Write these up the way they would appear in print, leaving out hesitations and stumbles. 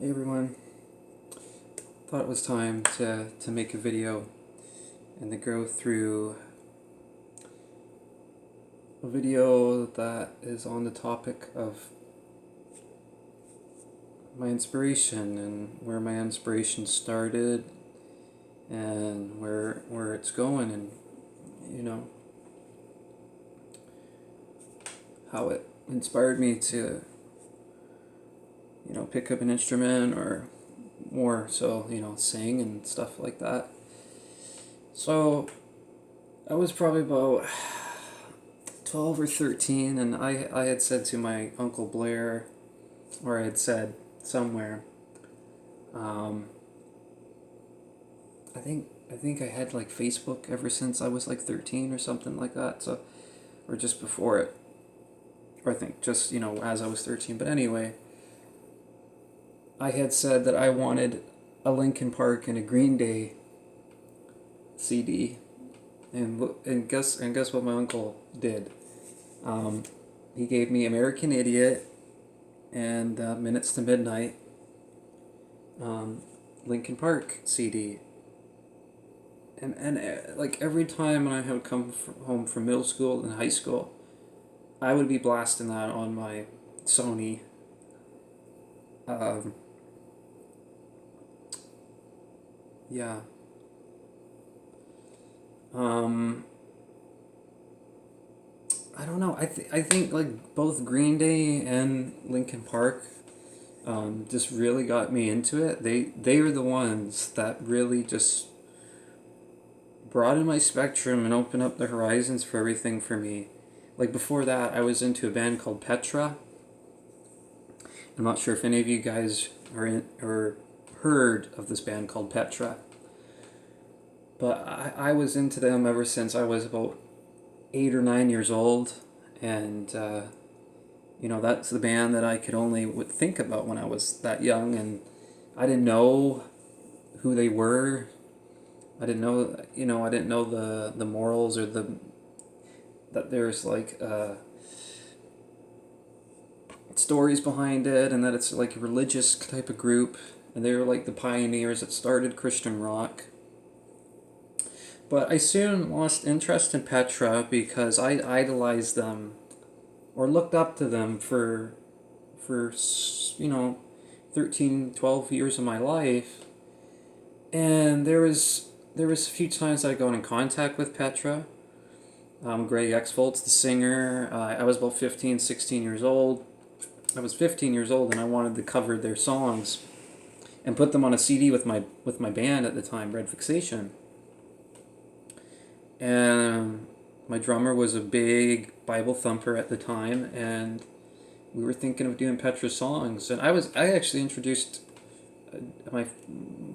Hey everyone, thought it was time to make a video and to go through a video that is on the topic of my inspiration and where my inspiration started and where it's going, and you know how it inspired me to pick up an instrument, or more so sing and stuff like that. So I was probably about 12 or 13, and I had said to my Uncle Blair, or I had said somewhere, um, I think I had like Facebook ever since I was like 13 or something like that, so, or just before it, or I think just as I was 13. But anyway, I had said that I wanted a Linkin Park and a Green Day CD, and guess what my uncle did. He gave me American Idiot and Minutes to Midnight, Linkin Park CD. And like every time when I had come home from middle school and high school, I would be blasting that on my Sony. Um, yeah. Um, I don't know. I think like both Green Day and Linkin Park just really got me into it. They were the ones that really just broadened my spectrum and opened up the horizons for everything for me. Like before that, I was into a band called Petra. I'm not sure if any of you guys or heard of this band called Petra, but I was into them ever since I was about 8 or 9 years old, and that's the band that I could only would think about when I was that young, and I didn't know who they were. I didn't know, I didn't know the morals, or that there's like stories behind it, and that it's like a religious type of group, and they were like the pioneers that started Christian rock. But I soon lost interest in Petra because I idolized them, or looked up to them for 13, 12 years of my life. And there was a few times that I got in contact with Petra. Greg Exvolt's the singer. I was about 15, 16 years old. I was 15 years old, and I wanted to cover their songs and put them on a CD with my band at the time, Red Fixation. And my drummer was a big Bible thumper at the time, and we were thinking of doing Petra songs. And I actually introduced my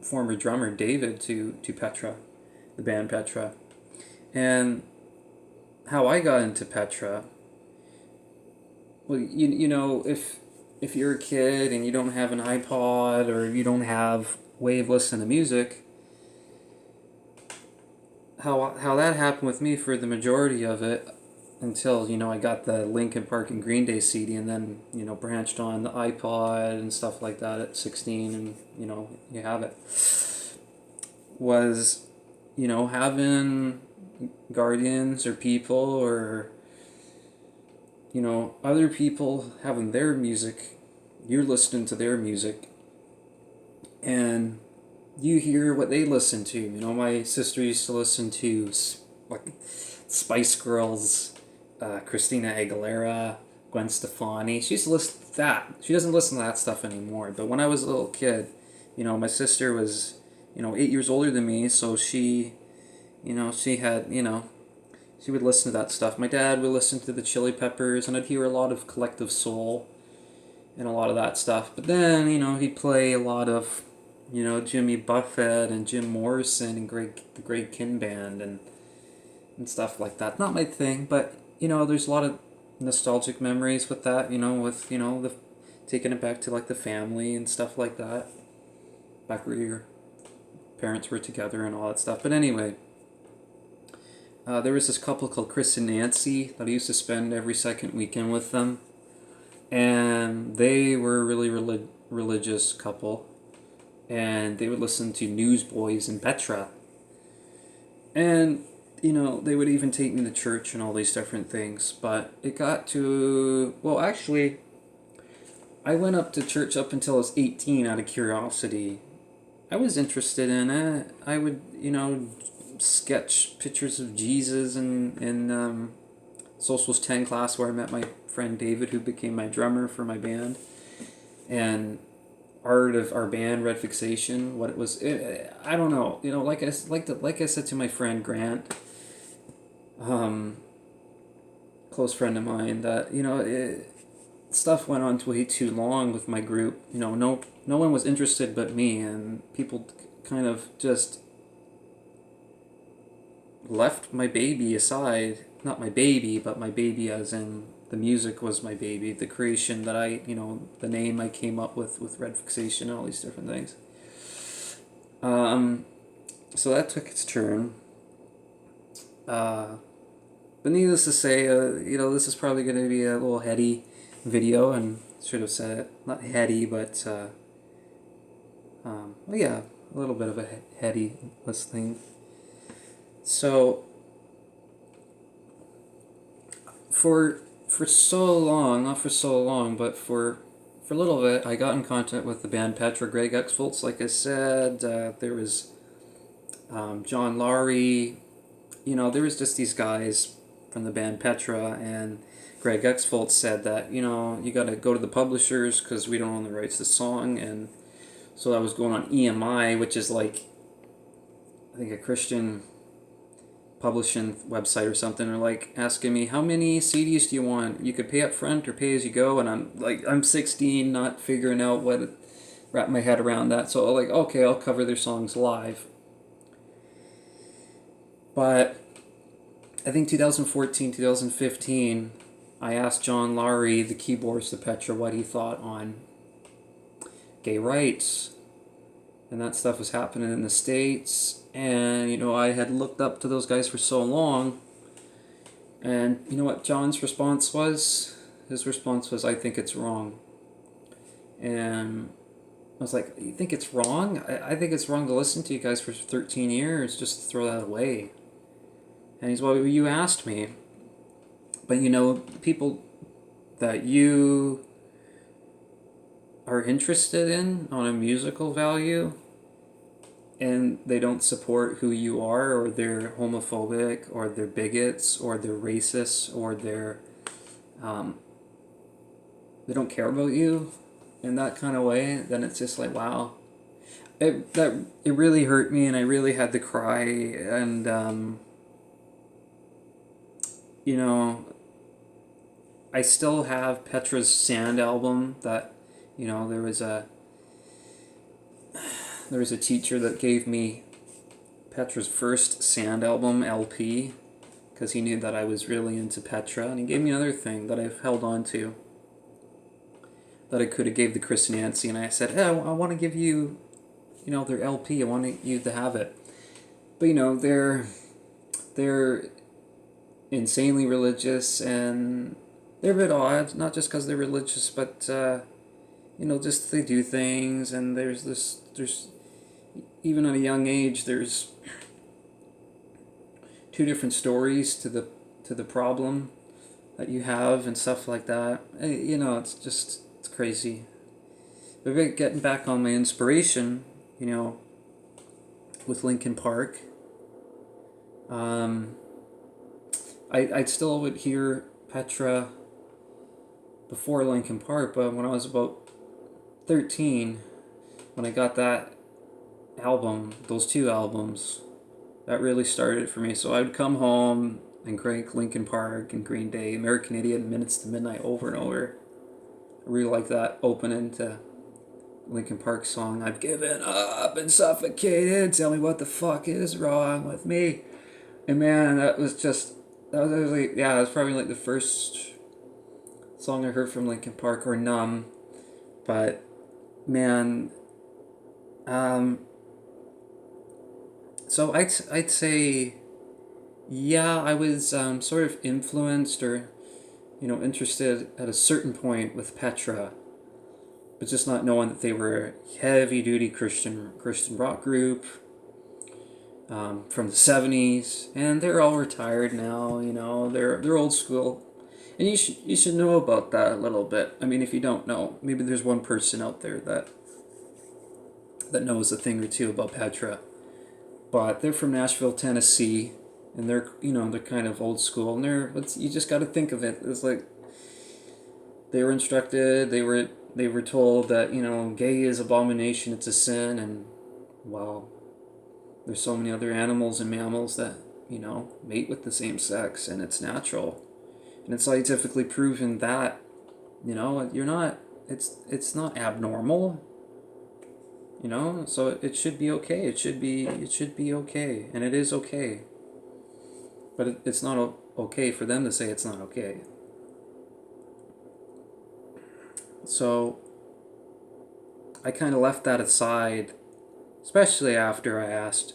former drummer David to Petra, the band Petra. And how I got into Petra, well, if you're a kid and you don't have an iPod, or you don't have way of listening to music, how that happened with me for the majority of it, until I got the Linkin Park and Green Day CD, and then branched on the iPod and stuff like that at 16, and you have it, was having guardians or people, or other people having their music, you're listening to their music, and you hear what they listen to. My sister used to listen to like Spice Girls, Christina Aguilera, Gwen Stefani. She used to listen to that. She doesn't listen to that stuff anymore. But when I was a little kid, my sister was 8 years older than me, so she had she would listen to that stuff. My dad would listen to the Chili Peppers, and I'd hear a lot of Collective Soul and a lot of that stuff. But then he'd play a lot of Jimmy Buffett and Jim Morrison and the Greg Kihn Band, and stuff like that. Not my thing, but there's a lot of nostalgic memories with that. With the taking it back to like the family and stuff like that, back where your parents were together and all that stuff. But anyway, there was this couple called Chris and Nancy that I used to spend every second weekend with them, and they were really religious couple, and they would listen to Newsboys and Petra. And, they would even take me to church and all these different things. But it got to, well, actually, I went up to church up until I was 18 out of curiosity. I was interested in it. I would, sketch pictures of Jesus in Socials 10 class where I met my friend David, who became my drummer for my band. And art of our band, Red Fixation, what it was. I don't know. Like I said to my friend Grant, close friend of mine, that stuff went on way too long with my group. No one was interested but me, and people kind of just left my baby aside. Not my baby, but my baby as in the music was my baby. The creation that the name I came up with Red Fixation and all these different things. So that took its turn. But needless to say, this is probably going to be a little heady video, and should have said it. Not heady, but, well, yeah, a little bit of a heady listening. So, for so long, not for so long, but for a little bit, I got in contact with the band Petra, Greg Exvolts, like I said. There was John Lowry. There was just these guys from the band Petra, and Greg Exvolts said that, you got to go to the publishers because we don't own the rights to the song. And so I was going on EMI, which is like, I think, a Christian publishing website or something, or like asking me, how many CDs do you want? You could pay up front or pay as you go. And I'm 16, not figuring out wrap my head around that. So okay, I'll cover their songs live. But I think 2014, 2015, I asked John Lowry, the keyboardist of Petra, what he thought on gay rights. And that stuff was happening in the States. And, I had looked up to those guys for so long. And you know what John's response was? His response was, I think it's wrong. And I was like, you think it's wrong? I think it's wrong to listen to you guys for 13 years, just to throw that away. And he's, well, you asked me. But people that you are interested in on a musical value, and they don't support who you are, or they're homophobic, or they're bigots, or they're racists, or they don't care about you in that kind of way, then it's just like, wow. It really hurt me, and I really had to cry. And I still have Petra's Sand album that, there was a teacher that gave me Petra's first Sand album LP because he knew that I was really into Petra, and he gave me another thing that I've held on to that I could have gave to Chris Nancy, and I said, hey, I want to give you, their LP. I want you to have it. But they're insanely religious, and they're a bit odd, not just because they're religious, but just they do things, and there's even at a young age, there's two different stories to the problem that you have and stuff like that. It's crazy. But getting back on my inspiration, with Linkin Park, I still would hear Petra before Linkin Park, but when I was about 13, when I got that album, those two albums, that really started it for me. So I would come home and crank Linkin Park and Green Day, American Idiot, Minutes to Midnight over and over. I really like that opening to Linkin Park song, I've given up and suffocated, tell me what the fuck is wrong with me. And man, that was probably like the first song I heard from Linkin Park, or Numb. But man, so I'd say, yeah, I was sort of influenced or interested at a certain point with Petra. but just not knowing that they were a heavy duty Christian rock group from the 70s, and they're all retired now. They're old school, and you should know about that a little bit. I mean, if you don't know, maybe there's one person out there that knows a thing or two about Petra. But they're from Nashville, Tennessee, and they're kind of old school, and you just got to think of it. It's like they were instructed, they were told that gay is abomination, it's a sin, and wow, there's so many other animals and mammals that mate with the same sex, and it's natural, and it's scientifically proven that you're not. It's not abnormal. So it should be okay. It should be okay, and it is okay. But it's not okay for them to say it's not okay. So I kind of left that aside, especially after I asked,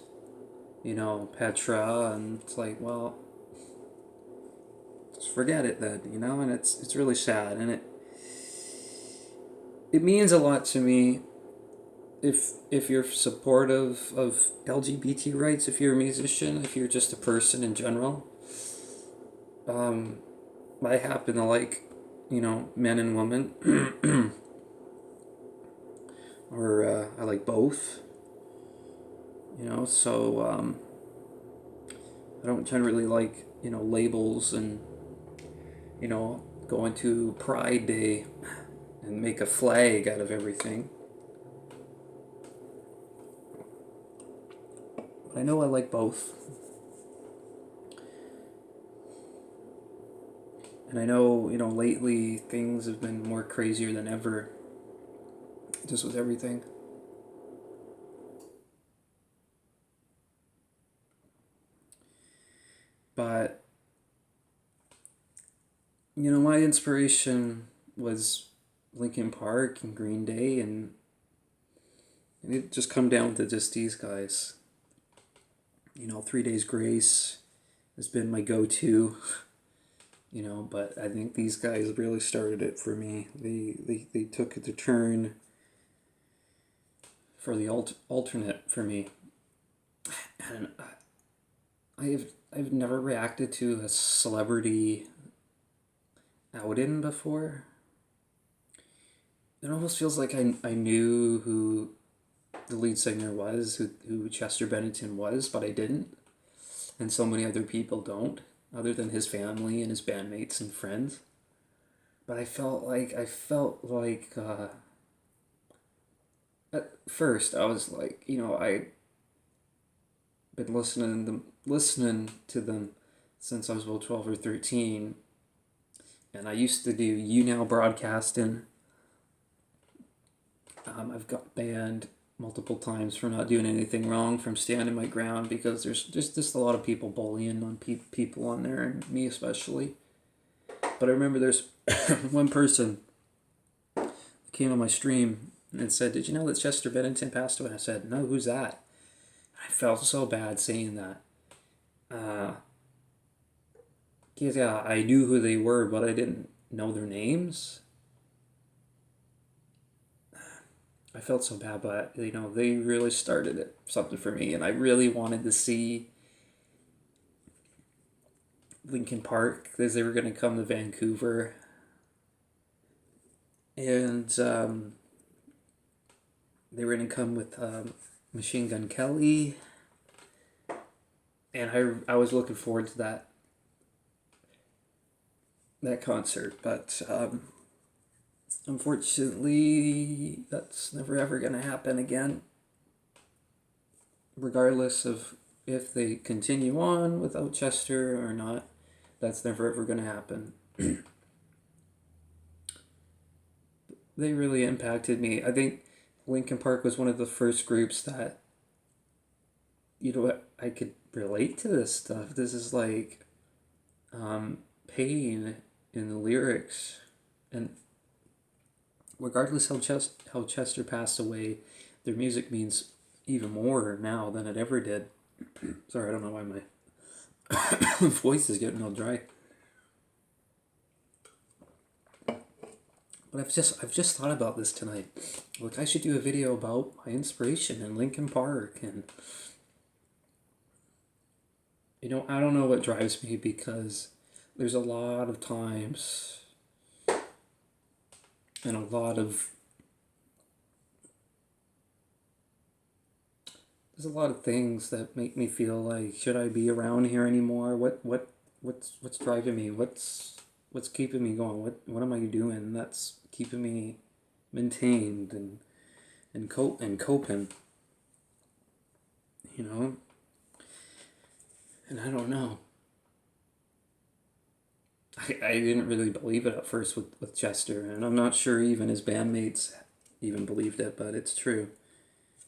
Petra, and it's like, well, just forget it then, and it's really sad, and it means a lot to me if you're supportive of LGBT rights, if you're a musician, if you're just a person in general. I happen to like, men and women, or I like both. So I don't generally like labels and going to Pride Day and make a flag out of everything. I know I like both. And I know, lately things have been more crazier than ever. Just with everything. But, my inspiration was Linkin Park and Green Day, and it just come down to just these guys. 3 Days Grace has been my go-to, but I think these guys really started it for me. They took the turn for the alternate for me. And I've never reacted to a celebrity outing before. It almost feels like I knew who the lead singer was, who Chester Bennington was, but I didn't. And so many other people don't, other than his family and his bandmates and friends. But I felt like at first I was like, I'd been listening to them since I was about 12 or 13. And I used to do You Now broadcasting. I've got banned multiple times for not doing anything wrong, from standing my ground, because there's just a lot of people bullying on people on there, and me especially. But I remember there's one person came on my stream and said, "Did you know that Chester Bennington passed away?" I said, "No, who's that?" I felt so bad saying that. Yeah, I knew who they were, but I didn't know their names. I felt so bad, but they really started it, something for me, and I really wanted to see Linkin Park, because they were going to come to Vancouver, and they were going to come with Machine Gun Kelly, and I was looking forward to that concert, but unfortunately, that's never ever going to happen again. Regardless of if they continue on without Chester or not, that's never ever going to happen. They really impacted me. I think Linkin Park was one of the first groups that, I could relate to this stuff. This is like pain in the lyrics, and regardless how Chester passed away, their music means even more now than it ever did. Sorry, I don't know why my voice is getting all dry. But I've just thought about this tonight. Like I should do a video about my inspiration in Linkin Park, and I don't know what drives me, because there's a lot of times and a lot of there's a lot of things that make me feel like, should I be around here anymore? What's driving me? What's keeping me going? What am I doing that's keeping me maintained and coping, you know? And I don't know. I didn't really believe it at first with Chester, and I'm not sure even his bandmates even believed it, but it's true.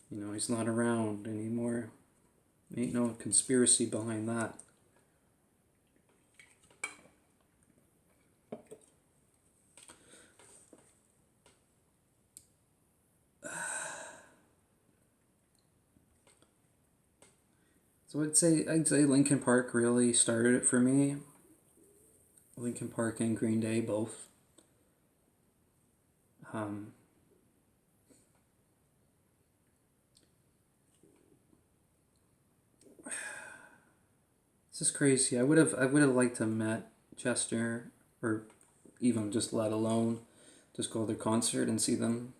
He's not around anymore. Ain't no conspiracy behind that. So I'd say Linkin Park really started it for me. Linkin Park and Green Day both. Um, this is crazy. I would have liked to have met Chester, or even just let alone just go to their concert and see them.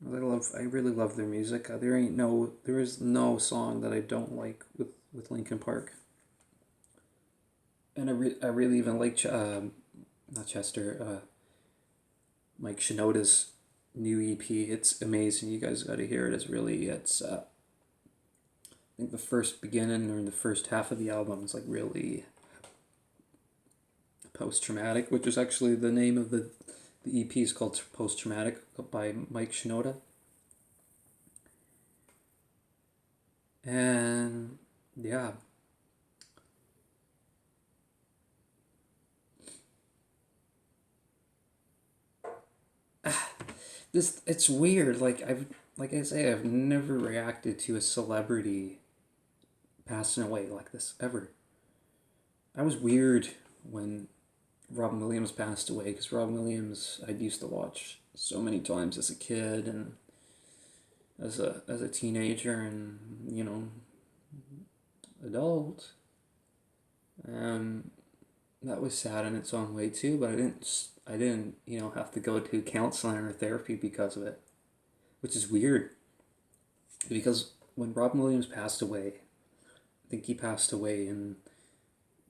I really love their music. There is no song that I don't like with Linkin Park. And I really even like not Chester, Mike Shinoda's new EP. It's amazing. You guys got to hear it. It's I think the first beginning or the first half of the album is like really post traumatic, which is actually the name of the EP is called Post Traumatic by Mike Shinoda. And yeah. It's weird. Like I say, I've never reacted to a celebrity passing away like this ever. I was weird when Robin Williams passed away, because Robin Williams I used to watch so many times as a kid and as a teenager, and adult. Um, that was sad in its own way too, but I didn't have to go to counseling or therapy because of it, which is weird, because when Robin Williams passed away, I think he passed away in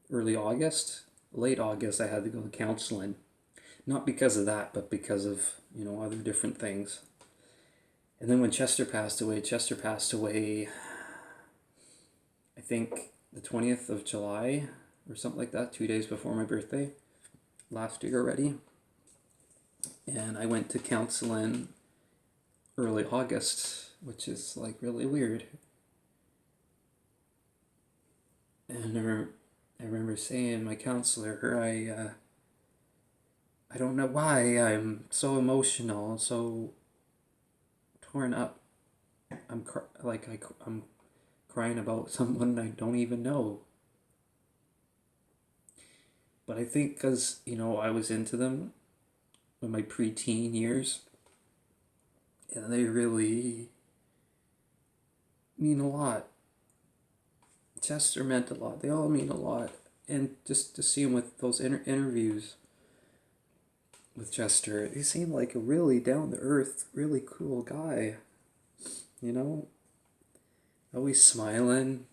early August, late August. I had to go to counseling, not because of that, but because of other different things. And then when Chester passed away, I think the 20th of July or something like that, 2 days before my birthday last year already. And I went to counseling early August, which is like really weird. And I remember saying to my counselor, I don't know why I'm so emotional, so torn up. I'm crying about someone I don't even know. But I think because I was into them in my preteen years, and they really mean a lot. Chester meant a lot. They all mean a lot, and just to see him with those interviews with Chester, he seemed like a really down to earth, really cool guy. Always smiling,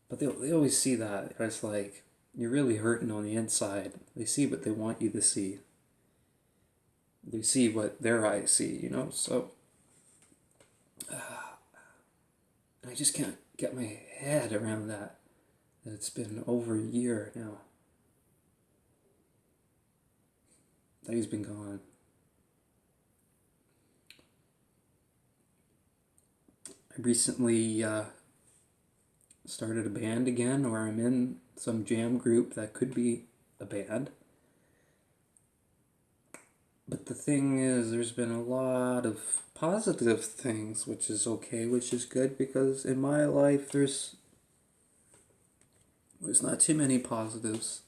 but they always see that. It's like, you're really hurting on the inside. They see what they want you to see. They see what their eyes see, so I just can't get my head around that it's been over a year now that he's been gone. I recently started a band again, or I'm in some jam group that could be a band. But the thing is, there's been a lot of positive things, which is okay, which is good, because in my life there's not too many positives.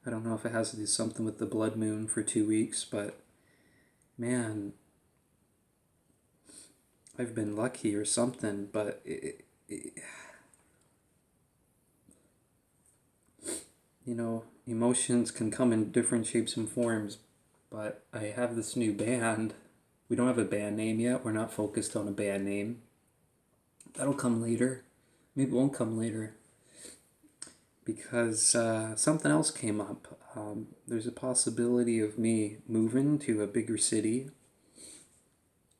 I don't know if it has to do something with the blood moon for 2 weeks, but man, I've been lucky or something. But emotions can come in different shapes and forms. But I have this new band. We don't have a band name yet. We're not focused on a band name. That'll come later. Maybe it won't come later. Because something else came up. There's a possibility of me moving to a bigger city.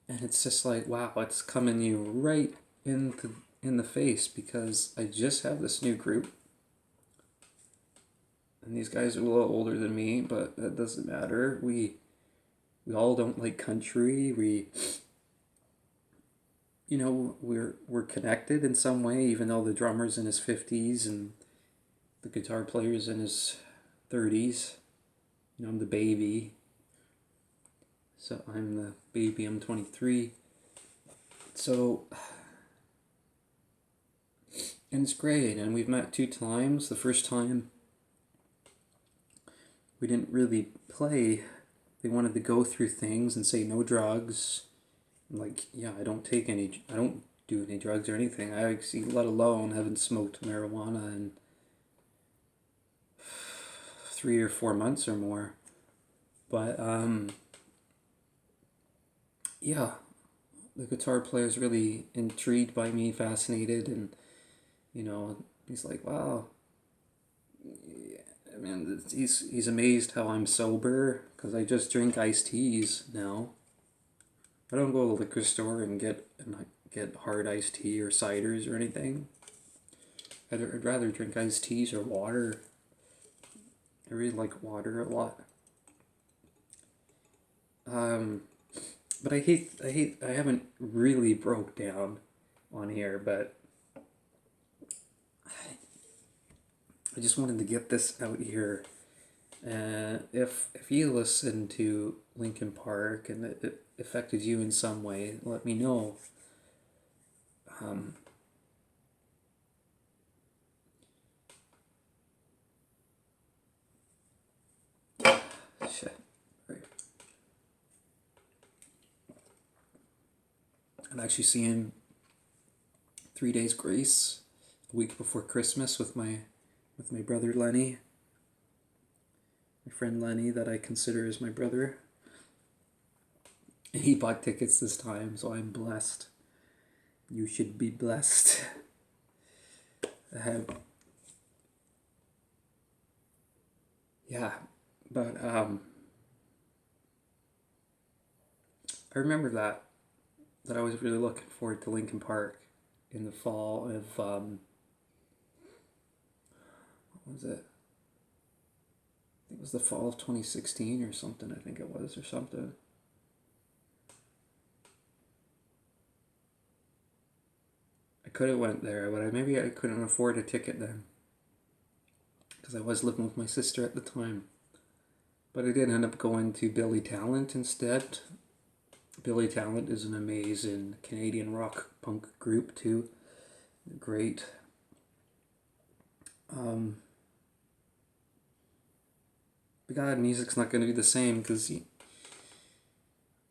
And it's just like, wow, it's coming you right in the face, because I just have this new group. And these guys are a little older than me, but that doesn't matter. We all don't like country. We're connected in some way, even though the drummer's in his 50s and the guitar player's in his 30s. I'm the baby. So I'm the baby, I'm 23. So, and it's great. And we've met 2 times. The first time, we didn't really play. They wanted to go through things and say no drugs. I'm like, yeah, I don't do any drugs or anything. I actually, let alone, haven't smoked marijuana in 3 or 4 months or more. But, yeah, the guitar player is really intrigued by me, fascinated, and, he's like, wow. I mean, he's amazed how I'm sober, because I just drink iced teas now. I don't go to the liquor store and get hard iced tea or ciders or anything. I'd rather drink iced teas or water. I really like water a lot. But I haven't really broke down on here, but I just wanted to get this out here. If you listen to Linkin Park and it affected you in some way, let me know. Shit. Right. I'm actually seeing 3 Days Grace a week before Christmas with my brother Lenny. My friend Lenny, that I consider as my brother. And he bought tickets this time, so I'm blessed. You should be blessed. Yeah, but I remember that I was really looking forward to Linkin Park in the fall of what was it? I think it was the fall of 2016 or something. I think it was, or something. I could have went there, but maybe I couldn't afford a ticket then, because I was living with my sister at the time. But I did end up going to Billy Talent instead. Billy Talent is an amazing Canadian rock punk group too. Great. But God, music's not going to be the same, because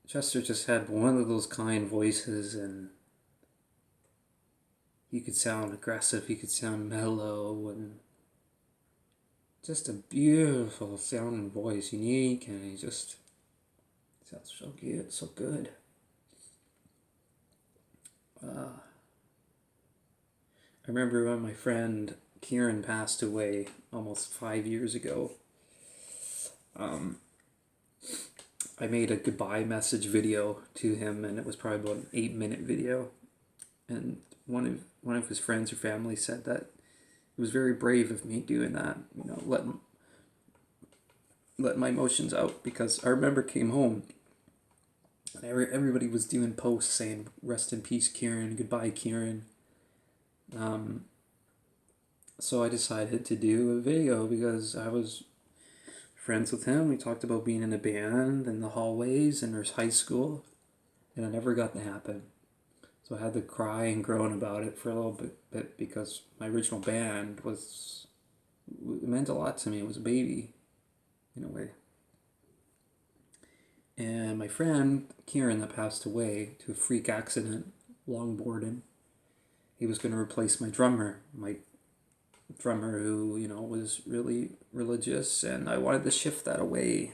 Chester just had one of those kind voices, and he could sound aggressive, he could sound mellow, and just a beautiful sounding voice, unique, and he just sounds so good, so good. I remember when my friend Kieran passed away almost 5 years ago. I made a goodbye message video to him, and it was probably about an 8-minute video. And one of his friends or family said that it was very brave of me doing that. Let my emotions out, because I remember came home and everybody was doing posts saying rest in peace Kieran, goodbye Kieran. So I decided to do a video, because I was friends with him. We talked about being in a band in the hallways in our high school, and it never got to happen. So I had to cry and groan about it for a little bit, because my original band it meant a lot to me. It was a baby. in a way. And my friend Kieran that passed away to a freak accident longboarding, he was going to replace my drummer who, was really religious, and I wanted to shift that away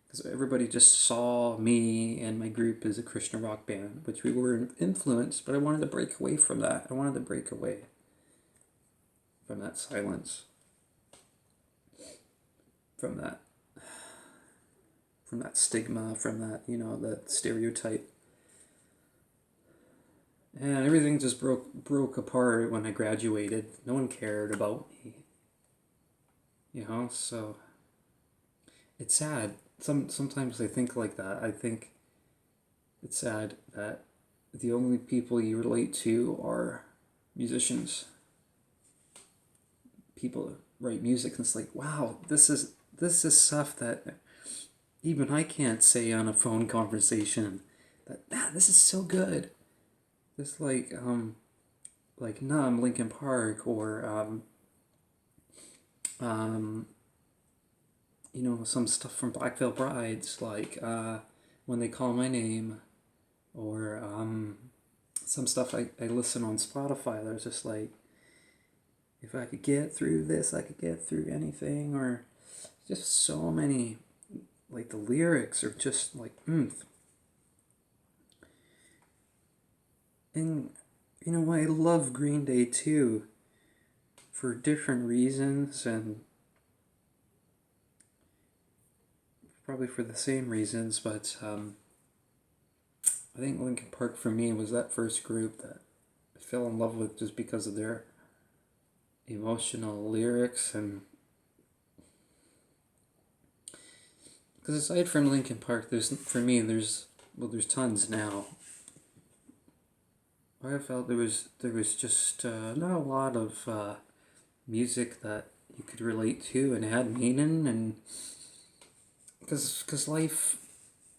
because everybody just saw me and my group as a Christian rock band, which we were influenced, but I wanted to break away from that. I wanted to break away from that silence, from that stigma, from that, that stereotype. And everything just broke apart when I graduated. No one cared about me. So it's sad. Sometimes I think like that. I think it's sad that the only people you relate to are musicians. People that write music, and it's like, wow, this is stuff that even I can't say on a phone conversation. This is so good. This like Numb, Linkin Park, or some stuff from Black Veil Brides, like When They Call My Name, or some stuff I listen on Spotify. There's just like, if I could get through this, I could get through anything, or just so many, like the lyrics are just like, And, I love Green Day too, for different reasons, and probably for the same reasons, but I think Linkin Park for me was that first group that I fell in love with just because of their emotional lyrics. And because aside from Linkin Park, there's tons now. I felt there was just not a lot of music that you could relate to and had meaning, and because life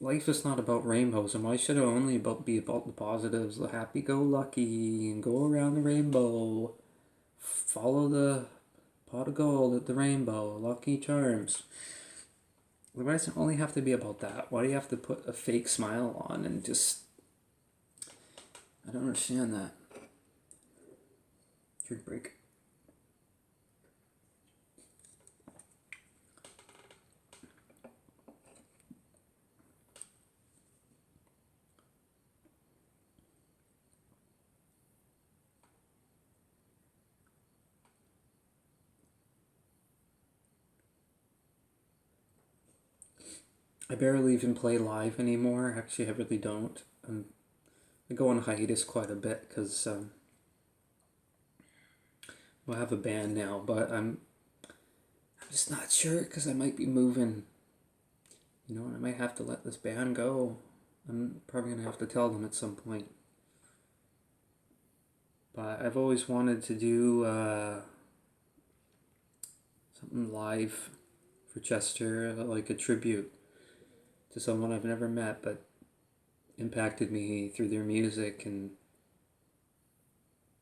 is not about rainbows, and why should it only be about the positives, the happy-go-lucky, and go around the rainbow, follow the pot of gold at the rainbow, Lucky Charms. Why does it only have to be about that? Why do you have to put a fake smile on and just... I don't understand that. Drink break. I barely even play live anymore. Actually, I really don't. I go on hiatus quite a bit because I have a band now, but I'm just not sure because I might be moving. And I might have to let this band go. I'm probably going to have to tell them at some point. But I've always wanted to do something live for Chester, like a tribute to someone I've never met but impacted me through their music and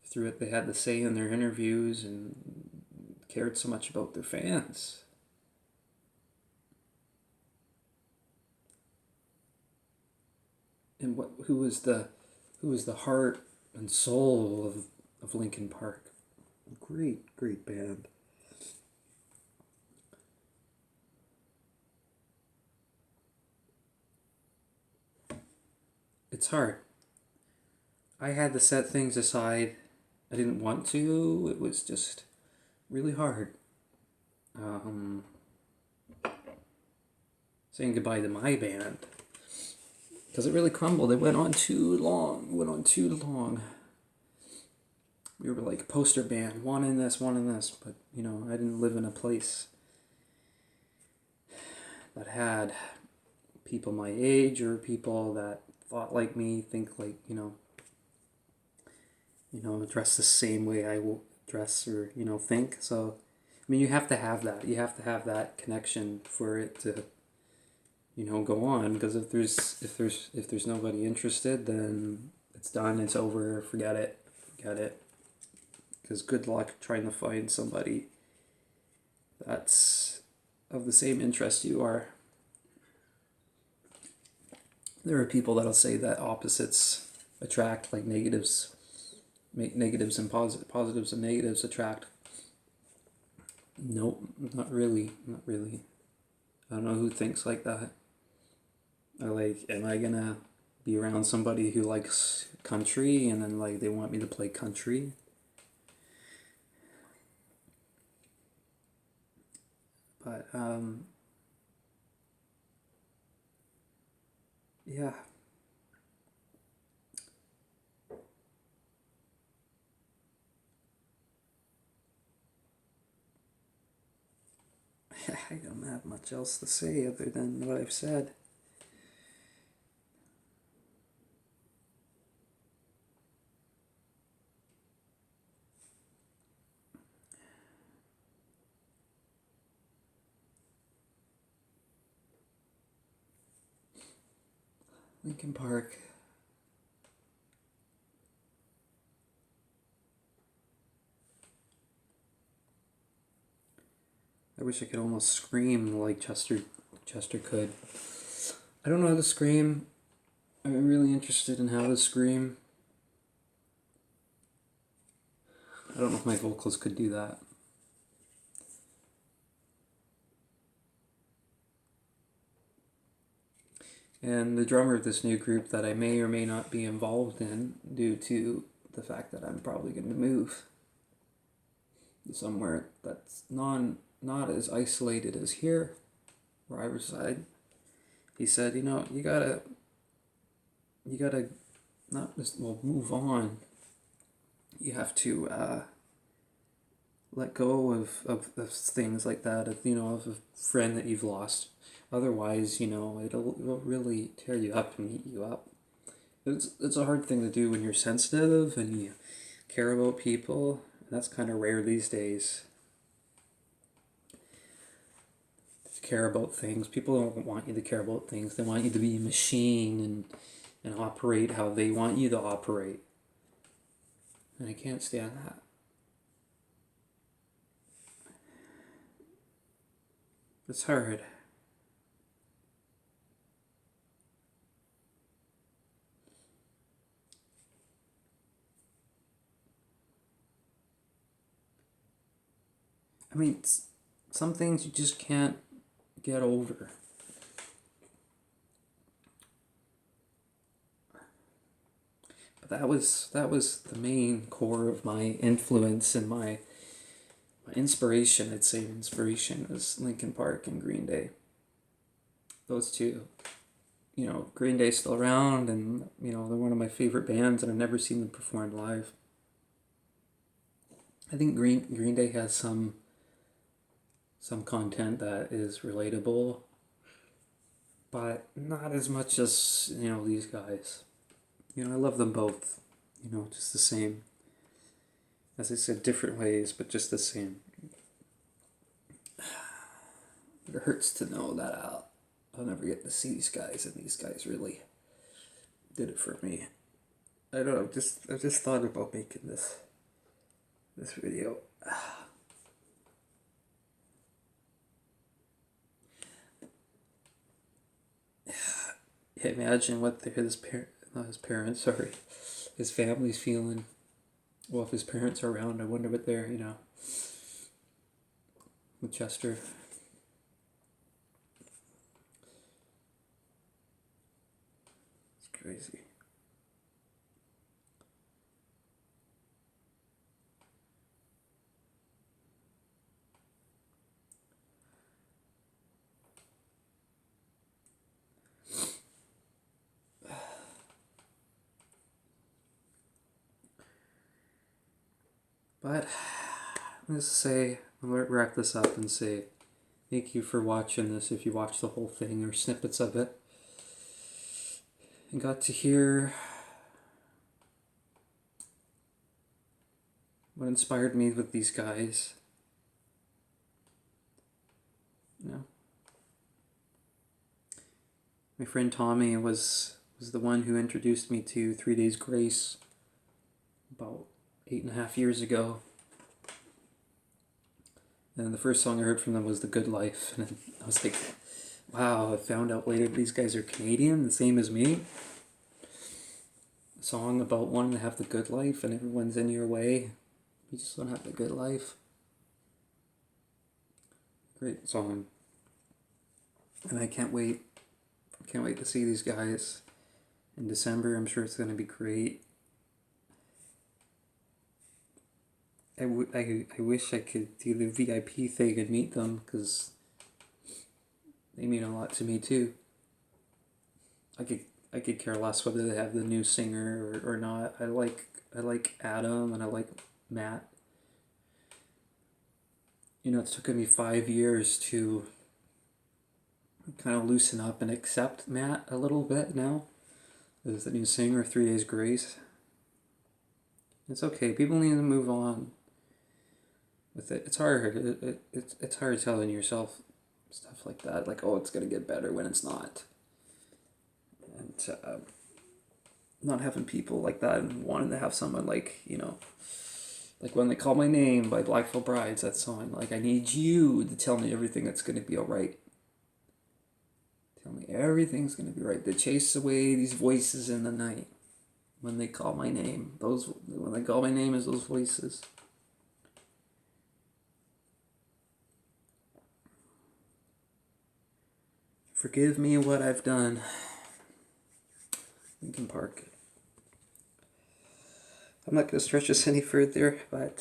through what they had to say in their interviews and cared so much about their fans. And who was the heart and soul of Linkin Park. Great band. It's hard. I had to set things aside. I didn't want to. It was just really hard. Saying goodbye to my band. Because it really crumbled. It went on too long. We were like a poster band. One in this. But, I didn't live in a place that had people my age or people that thought like me, think like, dress the same way I will dress or, think. So, you have to have that. You have to have that connection for it to, go on. Because if there's nobody interested, then it's done. It's over. Forget it. Because good luck trying to find somebody that's of the same interest you are. There are people that'll say that opposites attract, like negatives make negatives and positives and negatives attract. Nope, not really, not really. I don't know who thinks like that. Am I gonna be around somebody who likes country and then like they want me to play country? But yeah. I don't have much else to say other than what I've said. Linkin Park. I wish I could almost scream like Chester could. I don't know how to scream. I'm really interested in how to scream. I don't know if my vocals could do that. And the drummer of this new group that I may or may not be involved in due to the fact that I'm probably going to move somewhere that's not as isolated as here where I reside. He said, you gotta not just, well, move on. You have to let go of things like that, of a friend that you've lost. Otherwise, it'll really tear you up and eat you up. It's a hard thing to do when you're sensitive and you care about people. And that's kind of rare these days. To care about things. People don't want you to care about things. They want you to be a machine and operate how they want you to operate. And I can't stand that. It's hard. I mean, some things you just can't get over. But that was the main core of my influence and my inspiration. I'd say inspiration was Linkin Park and Green Day. Those two. Green Day's still around, and they're one of my favorite bands, and I've never seen them perform live. I think Green Day has some content that is relatable, but not as much as these guys. I love them both. Just the same. As I said, different ways, but just the same. It hurts to know that I'll never get to see these guys, and these guys really did it for me. I don't know. I just thought about making this video. Imagine what his parents, sorry, his family's feeling. Well, if his parents are around, I wonder what they're, with Chester. It's crazy. But let's wrap this up and say thank you for watching this. If you watched the whole thing or snippets of it, and got to hear what inspired me with these guys. My friend Tommy was the one who introduced me to 3 Days Grace about 8.5 years ago. And the first song I heard from them was The Good Life. And I was like, wow, I found out later these guys are Canadian, the same as me. A song about wanting to have the good life and everyone's in your way. You just want to have the good life. Great song. And I can't wait. I can't wait to see these guys in December. I'm sure it's going to be great. I wish I could do the VIP thing and meet them, because they mean a lot to me too. I could care less whether they have the new singer or not. I like Adam and I like Matt. You know, it's taken me 5 years to kind of loosen up and accept Matt a little bit now. As the new singer, 3 Days Grace. It's okay. People need to move on with it. It's hard. It's hard telling yourself stuff like that. Like, oh, it's going to get better when it's not. And not having people like that and wanting to have someone like, you know, like When They Call My Name by Black Veil Brides, that song. Like, I need you to tell me everything that's going to be alright. Tell me everything's going to be right. To chase away these voices in the night. When they call my name. When they call my name is those voices. Forgive me what I've done. Linkin Park. I'm not going to stretch this any further, but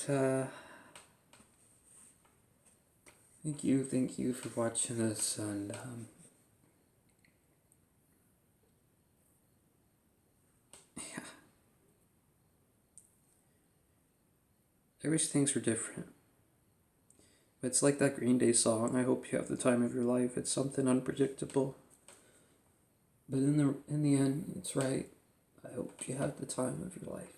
thank you for watching this, and yeah. I wish things were different. But it's like that Green Day song, I hope you have the time of your life. It's something unpredictable. But in the end, it's right. I hope you have the time of your life.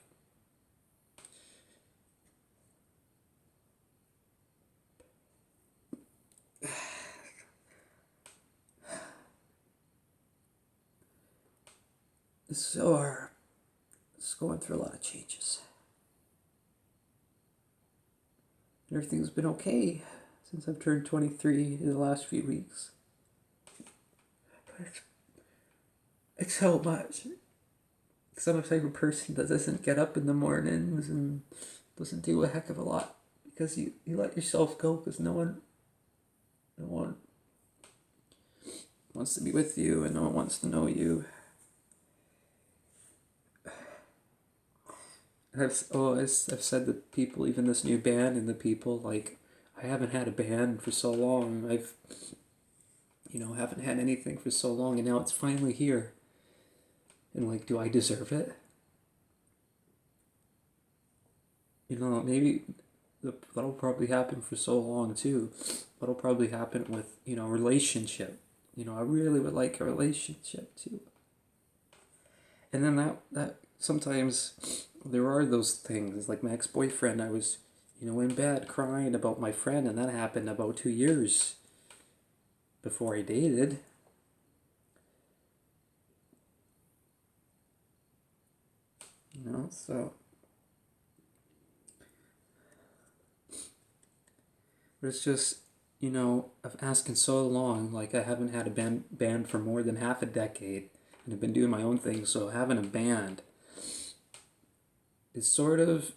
So it's going through a lot of changes. Everything's been okay since I've turned 23 in the last few weeks. But it's so much. Because I'm a type of person that doesn't get up in the mornings and doesn't do a heck of a lot. Because you let yourself go, because no one wants to be with you and no one wants to know you. I've said to people, even this new band, and the people, like, I haven't had a band for so long. I've, haven't had anything for so long, and now it's finally here. And, like, do I deserve it? Maybe that'll probably happen for so long too. That'll probably happen with, relationship. I really would like a relationship too. And then that sometimes there are those things, like my ex-boyfriend, I was, in bed crying about my friend, and that happened about 2 years before I dated. So. But it's just, I've asking so long, like I haven't had a band for more than half a decade, and I've been doing my own thing, so having a band is sort of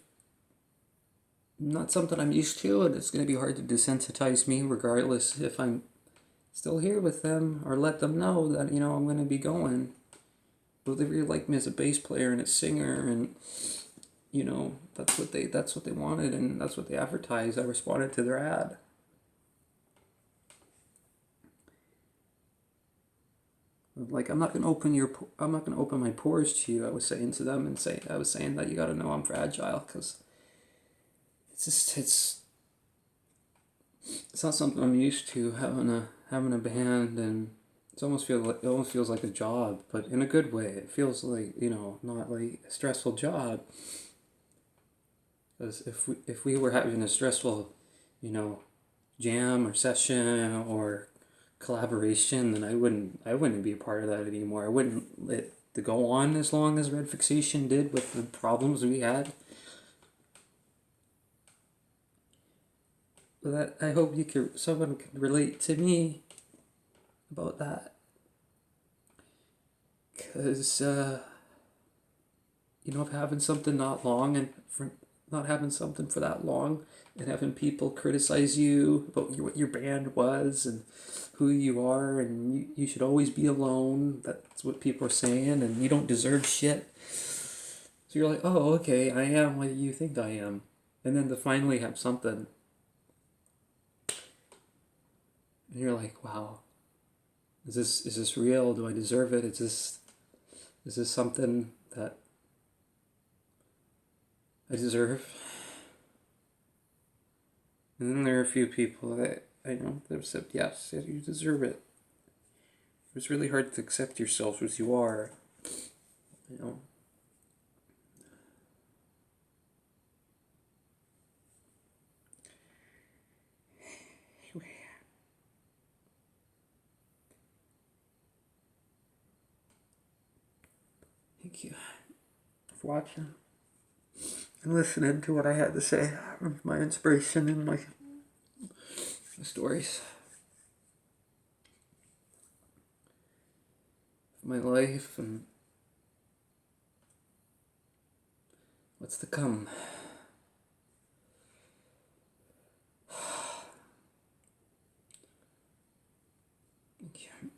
not something I'm used to, and it's going to be hard to desensitize me regardless if I'm still here with them, or let them know that, I'm going to be going. But they really like me as a bass player and a singer, and that's what they wanted, and that's what they advertised. I responded to their ad. Like, I'm not gonna open my pores to you. I was saying to them, I was saying that you gotta know I'm fragile, because it's not something I'm used to, having a band, and it almost feels like a job, but in a good way. It feels like, not like a stressful job. Because if we were having a stressful, jam or session or collaboration, then I wouldn't be a part of that anymore. I wouldn't let it go on as long as Red Fixation did with the problems we had. That I hope someone can relate to me about that, because having something not having something for that long, and having people criticize you about what your band was and who you are, and you should always be alone. That's what people are saying, and you don't deserve shit. So you're like, oh, okay, I am what you think I am. And then to finally have something, and you're like, wow, is this real? Do I deserve it? Is this something that I deserve? And then there are a few people that I know that have said, yes, you deserve it. It's really hard to accept yourself as you are. You know. Thank you for watching and listening to what I had to say, my inspiration and my stories, my life, and what's to come. Thank you.